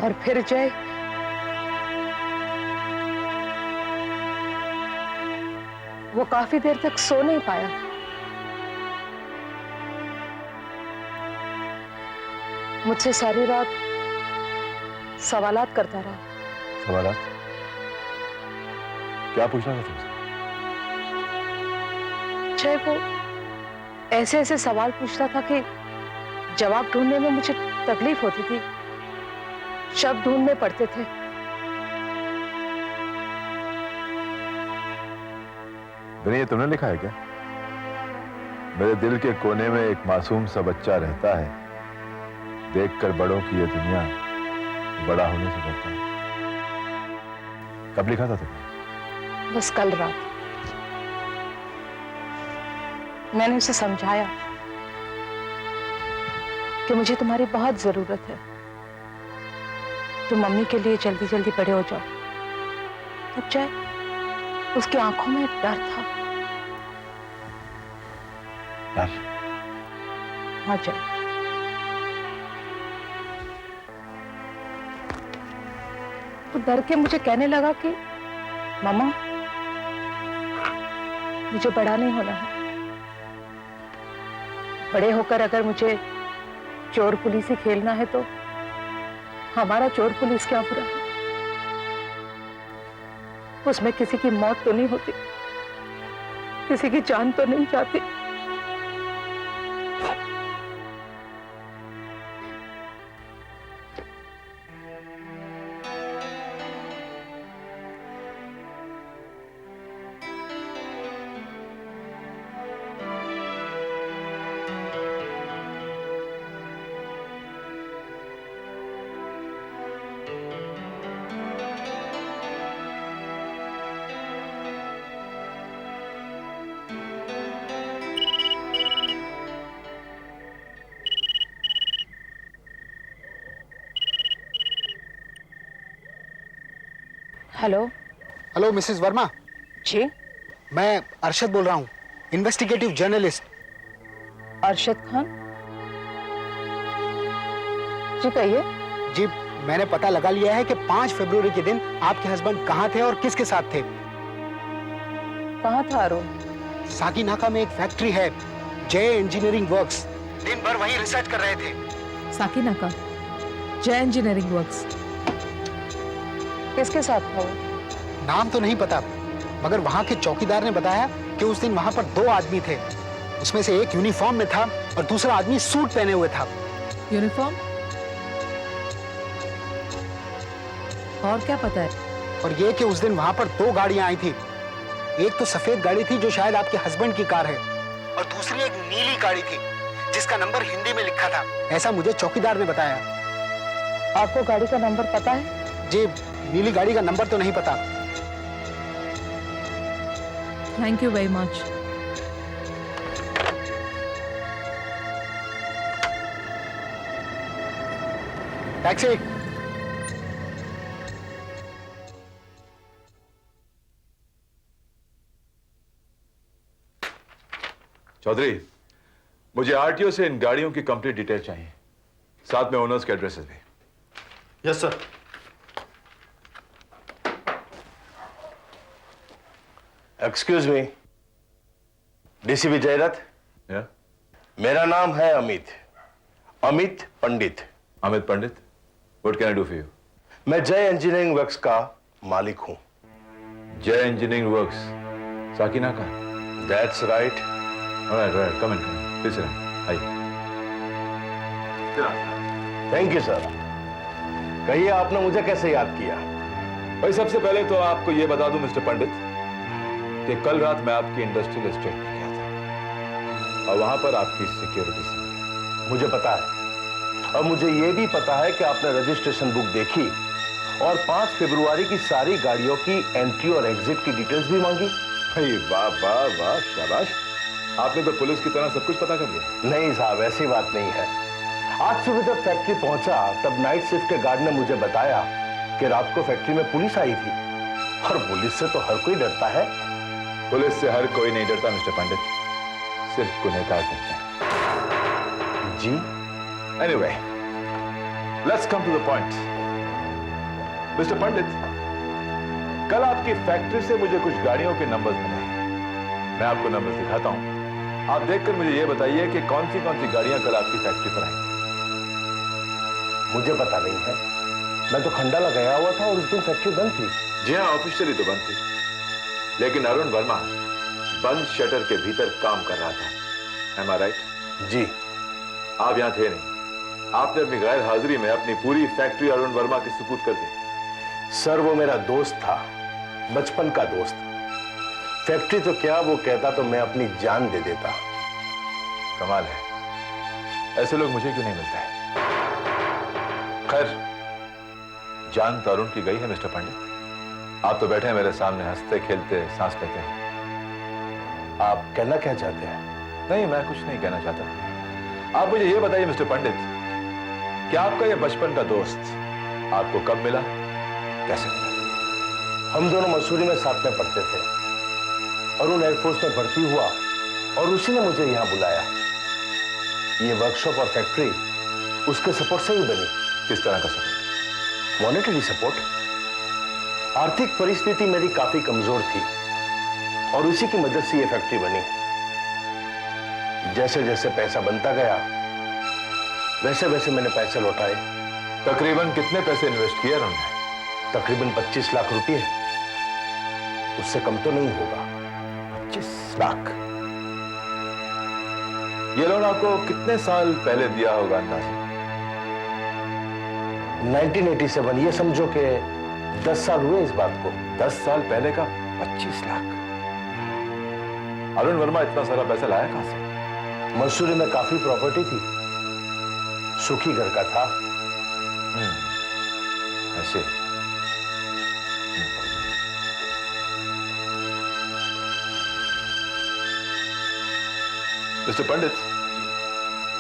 और फिर जय वो काफी देर तक सो नहीं पाया। मुझसे सारी रात सवालात करता रहा। सवालात? क्या पूछना था तुमसे? जय वो ऐसे ऐसे सवाल पूछता था कि जवाब ढूंढने में मुझे तकलीफ होती थी, शब्द ढूंढने पड़ते थे। ये तुमने लिखा है क्या? मेरे दिल के कोने में एक मासूम सा बच्चा रहता है, देखकर बड़ों की ये दुनिया बड़ा होने से डरता है। कब लिखा था तुमने? बस कल रात मैंने उसे समझाया कि मुझे तुम्हारी बहुत जरूरत है, तुम मम्मी के लिए जल्दी जल्दी बड़े हो जाओ। तब जय उसकी आंखों में डर था। डर? हाँ जय, वो डर के मुझे कहने लगा कि मामा मुझे बड़ा नहीं होना है, बड़े होकर अगर मुझे चोर पुलिस ही खेलना है तो हमारा चोर पुलिस क्या बुरा है, उसमें किसी की मौत तो नहीं होती, किसी की जान तो नहीं जाती। हेलो। Hello Mrs Verma. जी, मैं अरशद बोल रहा हूँ, इन्वेस्टिगेटिव जर्नलिस्ट। अरशद खान जी, कहिए। जी, मैंने पता लगा लिया है कि 5 फरवरी के दिन आपके हस्बैंड कहाँ थे और किसके साथ थे। कहाँ था अरुण? साकीनाका में एक फैक्ट्री है, जय इंजीनियरिंग वर्क्स। दिन भर वहीं रिसर्च कर रहे थे। साकीनाका, जय इंजीनियरिंग वर्क्स। किसके साथ था वो? नाम तो नहीं पता, मगर वहाँ के चौकीदार ने बताया कि उस दिन वहाँ पर 2 आदमी थे। उसमें से एक यूनिफॉर्म में था और दूसरा आदमी सूट पहने हुए था। यूनिफॉर्म? और क्या पता है? और ये कि उस दिन वहाँ पर 2 गाड़ियां आई थी। एक तो सफेद गाड़ी थी जो शायद आपके हस्बैंड की कार है, और दूसरी एक नीली गाड़ी थी जिसका नंबर हिंदी में लिखा था, ऐसा मुझे चौकीदार ने बताया। आपको गाड़ी का नंबर पता है? जी, नीली गाड़ी का नंबर तो नहीं पता। Thank you very much. Taxi. Chaudhary, मुझे आरटीओ से इन गाड़ियों की कंप्लीट डिटेल चाहिए, साथ में ओनर्स के एड्रेसेस भी। Yes sir. Excuse me, DCP Jairath. Yeah? मेरा नाम है Amit, Amit Pandit. Amit Pandit, what can I do for you? मैं जय इंजीनियरिंग वर्क्स का मालिक हूं। Jai engineering works, Sakinaka? That's right. Alright, right. Come in. Please sit down. आइए। Thank you sir. कहिए, आपने मुझे कैसे याद किया? भाई, सबसे पहले तो आपको यह बता दूं मिस्टर पंडित कि कल रात मैं आपकी इंडस्ट्रियल एस्टेट में गया था और वहां पर आपकी सिक्योरिटी से मुझे पता है, और मुझे यह भी पता है कि आपने रजिस्ट्रेशन बुक देखी और 5 फरवरी की सारी गाड़ियों की एंट्री और एग्जिट की डिटेल्स भी मांगी। भाई वाह वाह वाह, शाबाश, आपने तो पुलिस की तरह सब कुछ पता कर लिया। नहीं साहब, ऐसी बात नहीं है। आज सुबह जब फैक्ट्री पहुंचा तब नाइट शिफ्ट के गार्ड ने मुझे बताया कि रात को फैक्ट्री में पुलिस आई थी, और पुलिस से तो हर कोई डरता है। पुलिस से हर कोई नहीं डरता मिस्टर पंडित, सिर्फ गुनहगार डरते हैं। जी? Anyway, let's come to the point. Mister Pandit, कल आपकी फैक्ट्री से मुझे कुछ गाड़ियों के नंबर्स मिले हैं। मैं आपको नंबर्स दिखाता हूं। आप देखकर मुझे यह बताइए कि कौन सी गाड़ियां कल आपकी फैक्ट्री पर आई थी। मुझे पता नहीं है, मैं तो खंडाला गया हुआ था और उस दिन फैक्ट्री बंद थी। जी हाँ, ऑफिशियली तो बंद थी, लेकिन अरुण वर्मा बंद शटर के भीतर काम कर रहा था। एम आई राइट? जी। आप यहां थे नहीं। आपने अपनी गैर हाजिरी में अपनी पूरी फैक्ट्री अरुण वर्मा के सुपुर्द कर दी। सर, वो मेरा दोस्त था, बचपन का दोस्त। फैक्ट्री तो क्या, वो कहता तो मैं अपनी जान दे देता। कमाल है, ऐसे लोग मुझे क्यों नहीं मिलते? खैर, जान तो अरुण की गई है मिस्टर पंडित। आप तो बैठे हैं मेरे सामने, हंसते खेलते सांस लेते हैं। आप कहना क्या चाहते हैं? नहीं, मैं कुछ नहीं कहना चाहता। आप मुझे यह बताइए मिस्टर पंडित, कि आपका यह बचपन का दोस्त आपको कब मिला, कैसे मिला? हम दोनों मसूरी में साथ में पढ़ते थे। अरुण एयरफोर्स में भर्ती हुआ और उसी ने मुझे यहां बुलाया। ये वर्कशॉप और फैक्ट्री उसके सपोर्ट से ही बनी। किस तरह का सपोर्ट? Monetary support. आर्थिक परिस्थिति मेरी काफी कमजोर थी और उसी की मदद से ये फैक्ट्री बनी। जैसे जैसे पैसा बनता गया, वैसे वैसे मैंने पैसे लौटाए। तकरीबन कितने पैसे इन्वेस्ट किए उन्होंने? तकरीबन 25 लाख रुपए। उससे कम तो नहीं होगा। 25 लाख? ये लोन आपको कितने साल पहले दिया होगा अंदाजा? 1987। ये समझो कि 10 साल हुए इस बात को। 10 साल पहले का 25 लाख? अरुण वर्मा इतना सारा पैसा लाया कहां से? मसूरी में काफी प्रॉपर्टी थी, सुखी घर का था। ऐसे? Mr. Pandit,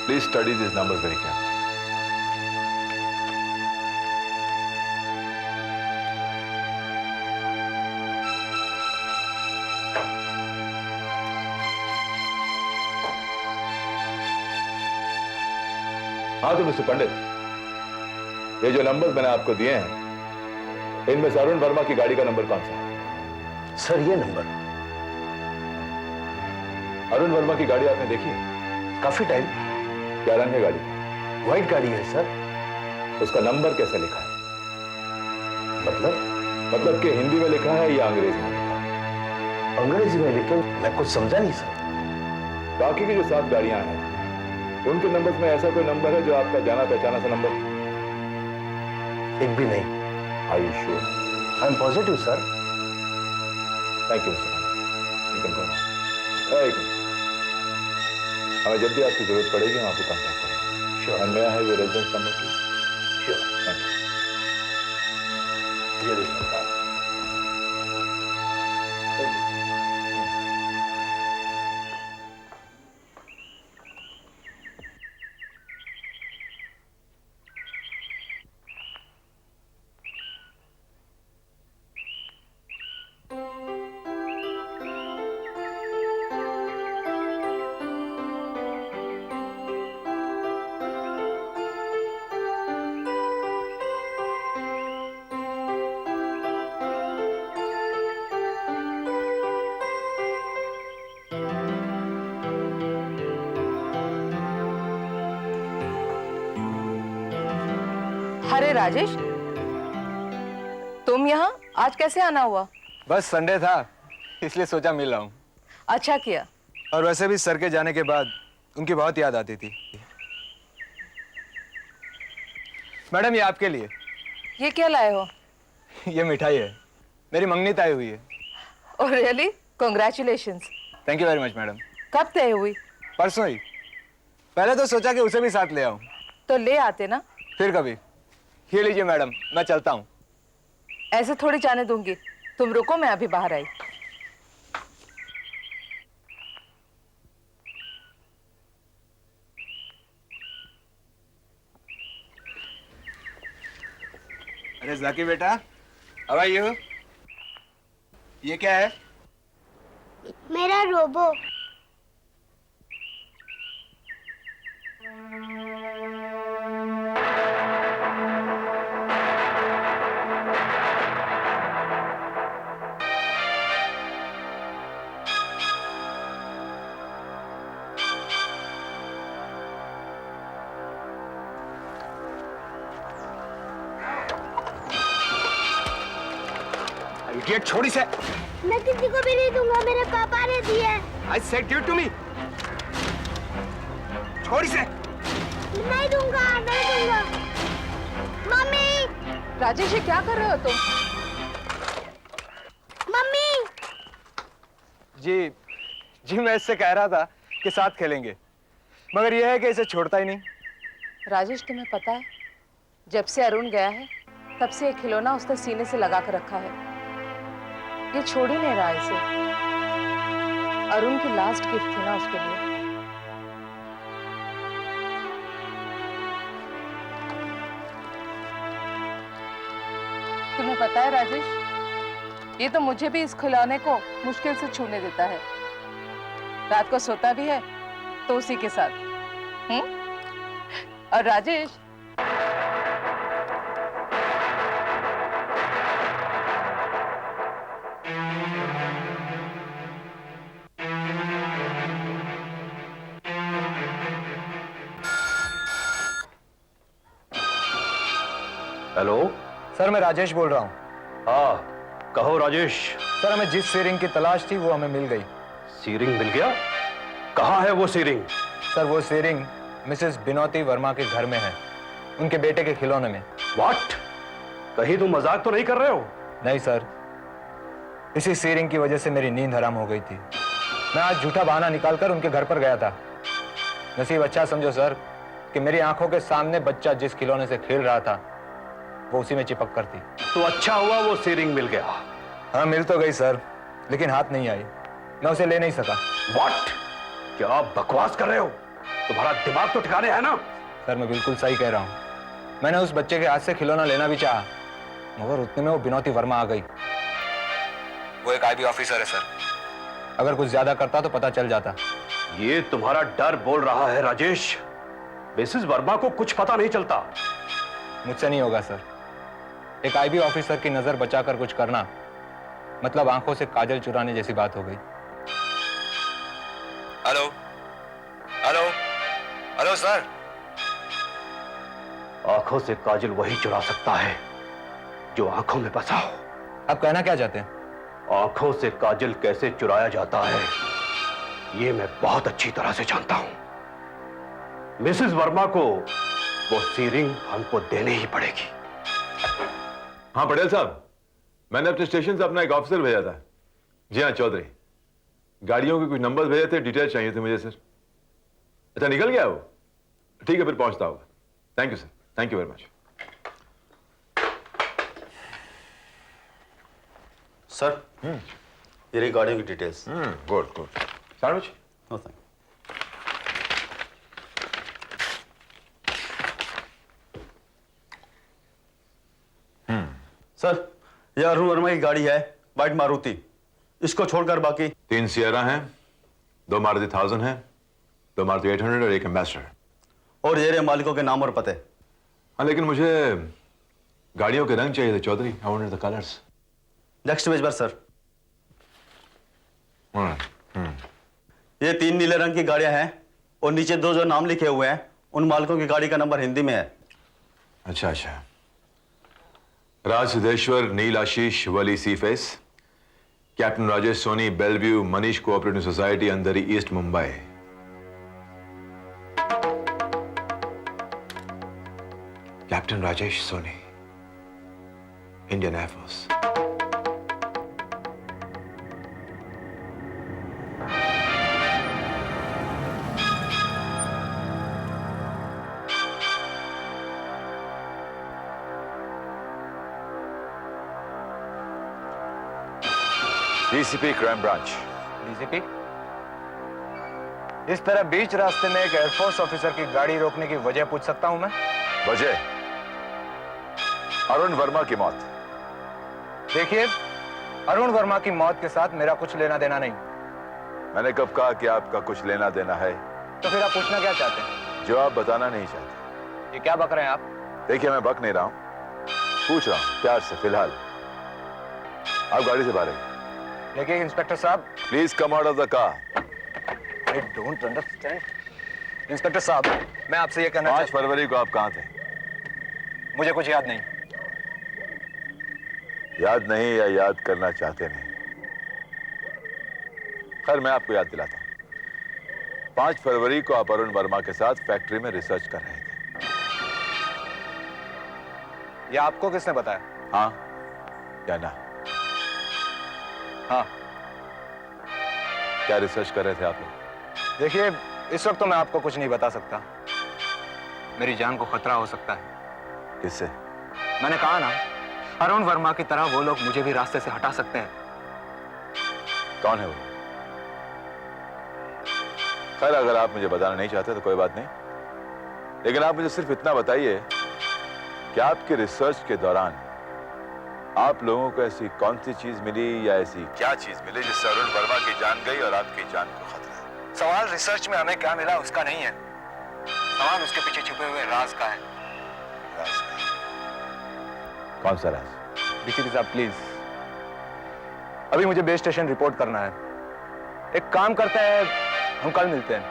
please study these numbers very carefully. हाँ तो मिस्टर पंडित, ये जो नंबर्स मैंने आपको दिए हैं, इनमें से अरुण वर्मा की गाड़ी का नंबर कौन सा है? सर, ये नंबर। अरुण वर्मा की गाड़ी आपने देखी? काफी टाइम। क्या रंग है गाड़ी? व्हाइट गाड़ी है सर। उसका नंबर कैसे लिखा है? मतलब कि हिंदी में लिखा है या अंग्रेजी में लिखा है? अंग्रेजी में, लेकिन मैं कुछ समझा नहीं सर। बाकी की जो 7 गाड़ियां हैं, उनके नंबर्स में ऐसा कोई नंबर है जो आपका जाना पहचाना सा नंबर? एक भी नहीं। Are you sure? I am positive sir. Thank you mister Pandit. You can go now. एक मिनट, हमें जब भी आपकी जरूरत पड़ेगी हम आपको कांटेक्ट करेंगे। Sure. And may I have your residence number please? Sure. Thank you. ये देखिए सर। अरे राजेश, तुम यहाँ आज कैसे आना हुआ? बस संडे था, इसलिए सोचा मिल रहा हूँ। अच्छा किया। और वैसे भी सर के जाने के बाद उनकी बहुत याद आती थी। मैडम, ये आपके लिए। ये क्या लाए हो? ये मिठाई है, मेरी मंगनी तय हुई है। Oh really? Congratulations. Thank you very much madam. कब तय हुई? परसों ही। पहले तो सोचा कि उसे भी साथ ले आऊं। तो ले आते ना। फिर कभी। ये लीजिए मैडम, मैं चलता हूँ। ऐसे थोड़ी जाने दूंगी, तुम रुको, मैं अभी बाहर आई। अरे जाकी बेटा, हाउ आर यू? ये क्या है? मेरा रोबो। इडियट, छोड़ इसे। मैं किसी को भी नहीं दूंगा, मेरे पापा ने दिए है। I said give it to me. छोड़ इसे। नहीं दूंगा, नहीं दूंगा। मम्मी, राजेश, ये क्या कर रहे हो तुम? मम्मी। जी मैं इससे कह रहा था कि साथ खेलेंगे, मगर यह है कि इसे छोड़ता ही नहीं। राजेश, तुम्हें पता है, जब से अरुण गया है तब से एक खिलौना उसने सीने से लगा कर रखा है। ये छोड़ ही नहीं रहा इसे। अरुण की लास्ट गिफ्ट थी ना उसके लिए। तुम्हें पता है राजेश, ये तो मुझे भी इस खिलौने को मुश्किल से छूने देता है। रात को सोता भी है तो उसी के साथ। और राजेश, हेलो सर, मैं राजेश बोल रहा हूँ। हाँ कहो राजेश। सर, हमें जिस सीरिंग की तलाश थी वो हमें मिल गई। सीरिंग मिल गया? कहाँ है वो सीरिंग? सर, वो सीरिंग मिसेस बिनोती वर्मा के घर में है, उनके बेटे के खिलौने में। व्हाट? कहीं तुम मजाक तो नहीं कर रहे हो? नहीं सर, इसी सीरिंग की वजह से मेरी नींद हराम हो गई थी। मैं आज झूठा बहाना निकालकर उनके घर पर गया था। नसीब अच्छा समझो सर कि मेरी आंखों के सामने बच्चा जिस खिलौने से खेल रहा था वो उसी में चिपक कर थी। तो अच्छा हुआ वो सीरिंग मिल गया। हाँ, मिल तो गई सर, लेकिन हाथ नहीं आई। मैं उसे ले नहीं सका। व्हाट? क्या आप बकवास कर रहे हो? तुम्हारा दिमाग तो ठिकाने है ना? सर, मैं बिल्कुल सही कह रहा हूँ। मैंने उस बच्चे के हाथ से खिलौना लेना भी चाहा, मगर उतने में वो बिनोती वर्मा आ गई। वो एक आईबी ऑफिसर है सर, अगर कुछ ज्यादा करता तो पता चल जाता। ये तुम्हारा डर बोल रहा है राजेश। मिसेस वर्मा को कुछ पता नहीं चलता। मुझसे नहीं होगा सर। एक आईबी ऑफिसर की नजर बचाकर कुछ करना मतलब आंखों से काजल चुराने जैसी बात हो गई। Hello hello hello sir. आंखों से काजल वही चुरा सकता है जो आंखों में बसा हो। आप कहना क्या चाहते हैं? आंखों से काजल कैसे चुराया जाता है ये मैं बहुत अच्छी तरह से जानता हूं। मिसेस वर्मा को वो सीरिंग हमको देनी ही पड़ेगी। हाँ पटेल साहब, मैंने अपने स्टेशन से अपना एक ऑफिसर भेजा था। जी हाँ चौधरी, गाड़ियों के कुछ नंबर भेजे थे, डिटेल्स चाहिए थे मुझे सर। अच्छा निकल गया वो? ठीक है फिर पहुंचता होगा। Thank you sir, thank you very much. Sir, ये रही गाड़ियों की details. Good good. Sandwich? No thank. Sir, ये अरुण वर्मा की गाड़ी है, वाइट मारुति। इसको छोड़कर बाकी 3 सियरा हैं, 2 मारुति 1000 हैं, 2 मारुति 800 और 1 एम्बेसडर। और ये रहे मालिकों के नाम और पते। हाँ लेकिन मुझे गाड़ियों के रंग चाहिए थे Chaudhary. I wanted the colours. Next page पर सर। ये 3 नीले रंग की गाड़ियां हैं और नीचे 2 जो नाम लिखे हुए हैं उन मालिकों की गाड़ी का नंबर हिंदी में है। अच्छा अच्छा। Raj Siddheshwar, Neel Ashish, Worli seaface, captain Rajesh Soni, Bellevue, Manish cooperative society, Andheri east, Mumbai. Captain Rajesh Soni, Indian air force. DCP crime branch. DCP, इस तरह बीच रास्ते में एक एयरफोर्स ऑफिसर की गाड़ी रोकने की वजह पूछ सकता हूं मैं? वजह अरुण वर्मा की मौत। देखिए, अरुण वर्मा की मौत के साथ मेरा कुछ लेना देना नहीं। मैंने कब कहा कि आपका कुछ लेना देना है? तो फिर आप पूछना क्या चाहते हैं? जो आप बताना नहीं चाहते। ये क्या बक रहे हैं आप? देखिए मैं बक नहीं रहा हूं, पूछ रहा हूं प्यार से। फिलहाल आप गाड़ी से बाहर आइए। देखिए इंस्पेक्टर साहब, please come out of the car. I don't understand. Inspector साहब, मैं आपसे ये कहना 5 फरवरी को आप कहां थे? मुझे कुछ याद नहीं। याद नहीं या याद करना चाहते नहीं। खैर मैं आपको याद दिलाता हूं। 5 फरवरी को आप अरुण वर्मा के साथ फैक्ट्री में रिसर्च कर रहे थे। ये आपको किसने बताया? हाँ या ना? हाँ। क्या रिसर्च कर रहे थे आप लोग? देखिए, इस वक्त तो मैं आपको कुछ नहीं बता सकता। मेरी जान को खतरा हो सकता है। किससे? मैंने कहा ना, अरुण वर्मा की तरह वो लोग मुझे भी रास्ते से हटा सकते हैं। कौन है वो? खैर अगर आप मुझे बताना नहीं चाहते तो कोई बात नहीं, लेकिन आप मुझे सिर्फ इतना बताइए कि आपके रिसर्च के दौरान आप लोगों को ऐसी कौन सी चीज मिली या ऐसी क्या चीज मिली जिससे अरुण वर्मा की जान गई और आपकी जान को खतरा है? सवाल रिसर्च में हमें क्या मिला उसका नहीं है, सवाल उसके पीछे छुपे हुए राज का है। राज का? कौन सा राज? डीसीपी साहब प्लीज, अभी मुझे बेस स्टेशन रिपोर्ट करना है। एक काम करते हैं, हम कल मिलते हैं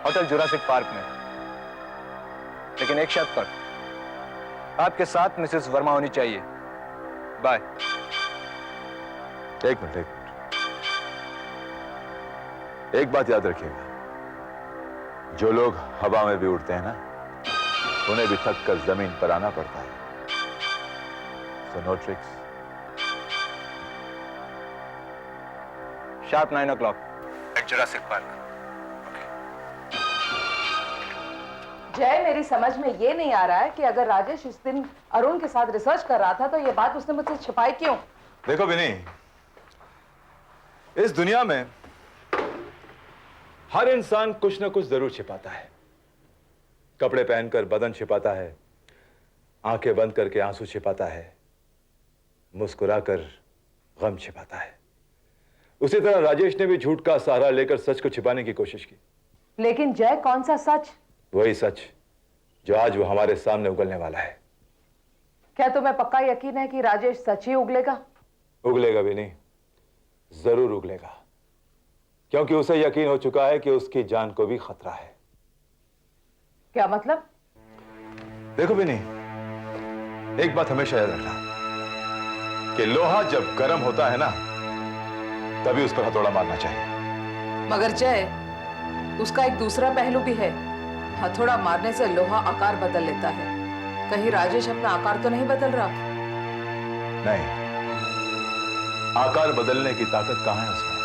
होटल जुरासिक पार्क में, लेकिन एक शर्त पर, आपके साथ मिसेस वर्मा होनी चाहिए। बाय। एक मिनट। एक बात याद रखिएगा, जो लोग हवा में भी उड़ते हैं ना, उन्हें भी थक कर जमीन पर आना पड़ता है। So no tricks. Sharp 9 o'clock at Jurassic Park. जय, मेरी समझ में ये नहीं आ रहा है कि अगर राजेश इस दिन अरुण के साथ रिसर्च कर रहा था तो ये बात उसने मुझसे छिपाई क्यों? देखो विनी, इस दुनिया में हर इंसान कुछ ना कुछ जरूर छिपाता है। कपड़े पहनकर बदन छिपाता है, आंखें बंद करके आंसू छिपाता है, मुस्कुराकर गम छिपाता है। उसी तरह राजेश ने भी झूठ का सहारा लेकर सच को छिपाने की कोशिश की। लेकिन जय, कौन सा सच? वही सच जो आज वो हमारे सामने उगलने वाला है। क्या तुम्हें पक्का यकीन है कि राजेश सच ही उगलेगा? उगलेगा भी नहीं, जरूर उगलेगा, क्योंकि उसे यकीन हो चुका है कि उसकी जान को भी खतरा है। क्या मतलब? देखो भी नहीं, एक बात हमेशा याद रखना कि लोहा जब गर्म होता है ना, तभी उस पर हथौड़ा मारना चाहिए। मगर जय, उसका एक दूसरा पहलू भी है। हथौड़ा मारने से लोहा आकार बदल लेता है। कहीं राजेश अपना आकार तो नहीं बदल रहा? नहीं, आकार बदलने की ताकत कहां है उसमें।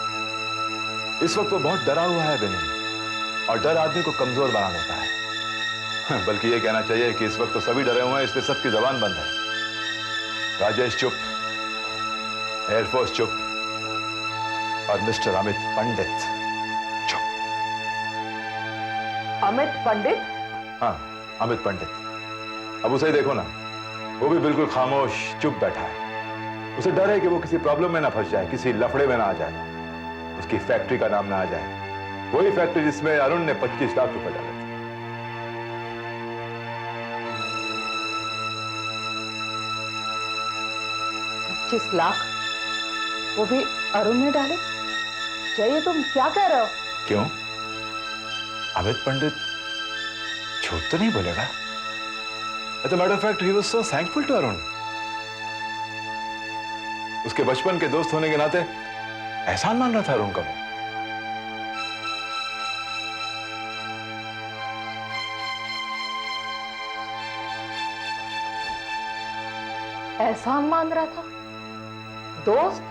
इस वक्त वो बहुत डरा हुआ है बेनी, और डर आदमी को कमजोर बना देता है। बल्कि ये कहना चाहिए कि इस वक्त तो सभी डरे हुए हैं, इसलिए सबकी जबान बंद है। राजेश चुप, एयरफोर्स चुप, और मिस्टर अमित पंडित चुप। अमित पंडित? हाँ, अमित पंडित। अब उसे ही देखो ना, वो भी बिल्कुल खामोश चुप बैठा है। उसे डर है कि वो किसी प्रॉब्लम में ना फंस जाए, किसी लफड़े में ना आ जाए, उसकी फैक्ट्री का नाम ना आ जाए। वही फैक्ट्री जिसमें अरुण ने 25 लाख रुपए डाले थे। 25 लाख? वो भी अरुण ने डाले? जय, तुम क्या कह रहे हो? क्यों? अमित पंडित झूठ तो नहीं बोलेगा? As a matter of fact, he was so thankful to Arun. उसके बचपन के दोस्त होने के नाते एहसान मान रहा था अरुण का वो। एहसान मान रहा था? दोस्त?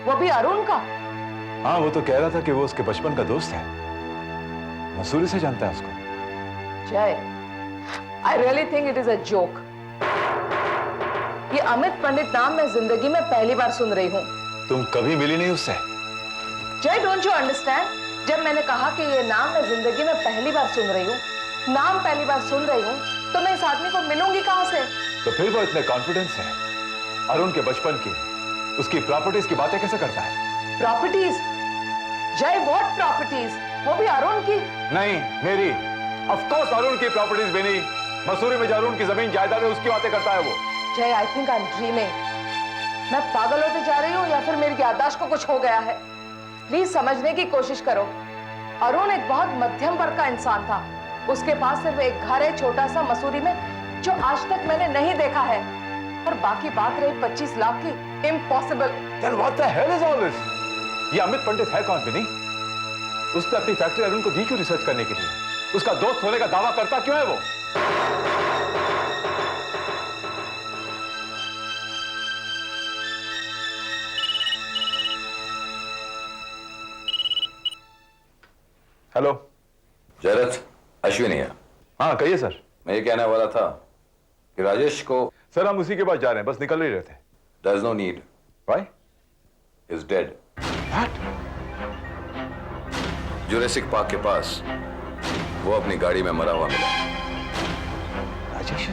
वो भी अरुण का? हाँ, वो तो कह रहा था कि वो उसके बचपन का दोस्त है, मसूरी से जानता है उसको। जय, I really think it is a joke. ये अमित पंडित नाम मैं जिंदगी में पहली बार सुन रही हूँ। तुम कभी मिली नहीं उससे? जय, डोंट यू अंडरस्टैंड? जब मैंने कहा कि ये नाम मैं जिंदगी में पहली बार सुन रही हूँ, नाम पहली बार सुन रही हूँ, तो मैं इस आदमी को मिलूंगी कहां से? तो फिर वो इतने कॉन्फिडेंस है अरुण के बचपन की, उसकी प्रॉपर्टीज की बातें कैसे करता है? प्रॉपर्टीज? जय, व्हाट प्रॉपर्टीज? वो भी अरुण की? नहीं, मेरी। ऑफ कोर्स अरुण की प्रॉपर्टीज भी नहीं। मसूरी में जो अरुण की जमीन जायदाद है उसकी बातें करता है वो। जय, I think I am dreaming. मैं पागल होते जा रही हूँ या फिर मेरी याददाश्त को कुछ हो गया है? प्लीज समझने की कोशिश करो। अरुण एक बहुत मध्यम वर्ग का इंसान था। उसके पास सिर्फ एक घर है छोटा सा मसूरी में, जो आज तक मैंने नहीं देखा है। और बाकी बात रही 25 लाख की, impossible. Then what the hell is all this? ये अमित पंडित है कौन बिनी? उसने अपनी फैक्ट्री अरुण को दी क्यों रिसर्च करने के लिए? उसका दोस्त होने का दावा करता क्यों है वो? हेलो जयरथ, अश्विनी है। हाँ कहिए सर। मैं ये कहने वाला था कि राजेश को। सर हम उसी के पास जा रहे हैं, बस निकल ही रहे थे। There's no need. Why? He's dead. What? Jurassic park के पास वो अपनी गाड़ी में मरा हुआ मिला। राजेश